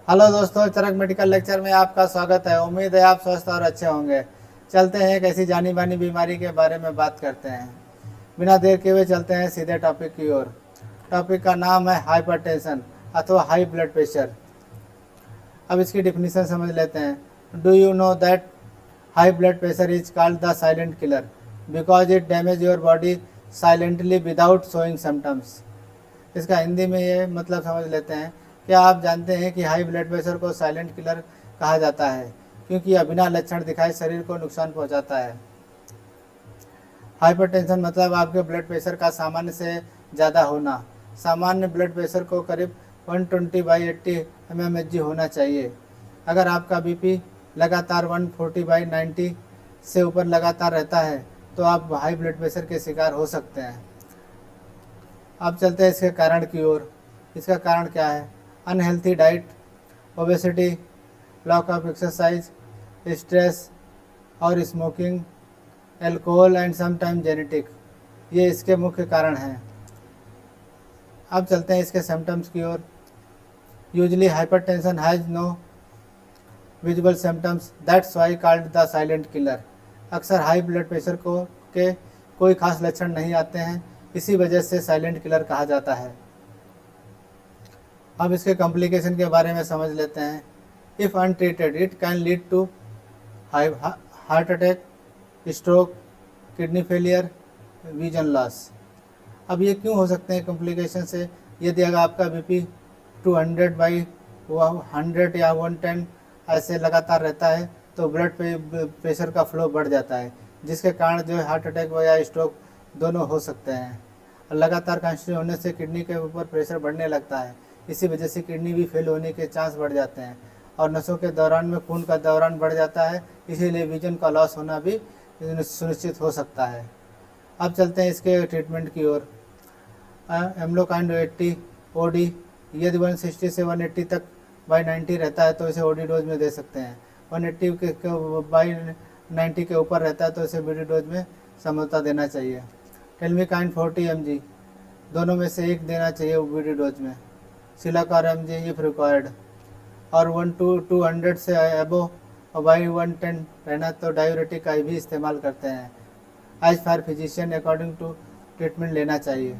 Hello दोस्तों, चरक medical lecture में आपका स्वागत है। उम्मीद है आप स्वस्थ और अच्छे होंगे। चलते हैं एक ऐसी जानी मानी बीमारी के बारे में बात करते हैं। बिना देर किए हुए चलते हैं सीधे टॉपिक की ओर। टॉपिक का नाम है हाइपरटेंशन अथवा हाई ब्लड प्रेशर। अब इसकी डिफिनीशन समझ लेते हैं। Do you know that high blood pressure is called the silent killer because it damage your body silently without showing symptoms. इसका हिंदी में ये मतलब समझ लेते हैं। क्या आप जानते हैं कि हाई ब्लड प्रेशर को साइलेंट किलर कहा जाता है क्योंकि यह बिना लक्षण दिखाए शरीर को नुकसान पहुंचाता है। हाइपरटेंशन मतलब आपके ब्लड प्रेशर का सामान्य से ज़्यादा होना। सामान्य ब्लड प्रेशर को करीब 120/80 mmHg होना चाहिए। अगर आपका बीपी लगातार 140/90 से ऊपर लगातार रहता है तो आप हाई ब्लड प्रेशर के शिकार हो सकते हैं। अब चलते हैं इसके कारण की ओर। इसका कारण क्या है? Unhealthy diet, obesity, lack of exercise, stress और smoking, alcohol and sometime genetic, ये इसके मुख्य कारण हैं। अब चलते हैं इसके सिम्टम्स की ओर। Usually hypertension has no visible symptoms that's why called the silent killer. अक्सर हाई ब्लड प्रेशर के कोई खास लक्षण नहीं आते हैं, इसी वजह से साइलेंट किलर कहा जाता है। अब इसके कॉम्प्लिकेशन के बारे में समझ लेते हैं। If untreated it can lead to heart attack, stroke, kidney failure, vision loss. अब ये क्यों हो सकते हैं कॉम्प्लिकेशन से? यदि अगर आपका बीपी 200/100 या 110 ऐसे लगातार रहता है तो ब्लड प्रेशर का फ्लो बढ़ जाता है, जिसके कारण जो है हार्ट अटैक या स्ट्रोक दोनों हो सकते हैं। लगातार कॉन्स्टिट्यूट होने से किडनी के ऊपर प्रेशर बढ़ने लगता है, इसी वजह से किडनी भी फेल होने के चांस बढ़ जाते हैं और नसों के दौरान में खून का दौरान बढ़ जाता है, इसीलिए विजन का लॉस होना भी सुनिश्चित हो सकता है। अब चलते हैं इसके ट्रीटमेंट की ओर। एम्लोकाइंड 80 ओडी, यदि 160 से 180 तक बाई 90 रहता है तो इसे ओडी डोज में दे सकते हैं। 180 के बाई 90 के ऊपर रहता है तो इसे बीडी डोज में समझौता देना चाहिए। टेल्मिकाइंड 40 mg, दोनों में से एक देना चाहिए बीडी डोज में। सिलाकार mg इफ रिक्वायर्ड। और 200 से एबो और बाई 110 रहना तो डायूरेटिक का भी इस्तेमाल करते हैं। As far physician according to treatment लेना चाहिए।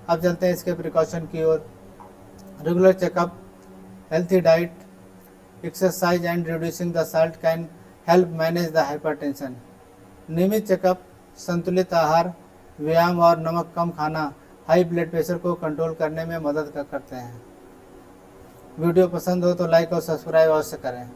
अब चलते हैं इसके प्रिकॉशन की ओर। Regular checkup, healthy diet, exercise and reducing the salt can help manage the hypertension. नियमित चेकअप, संतुलित आहार, व्यायाम और नमक कम खाना हाई ब्लड प्रेशर को कंट्रोल करने में मदद करते हैं। वीडियो पसंद हो तो लाइक और सब्सक्राइब अवश्य करें।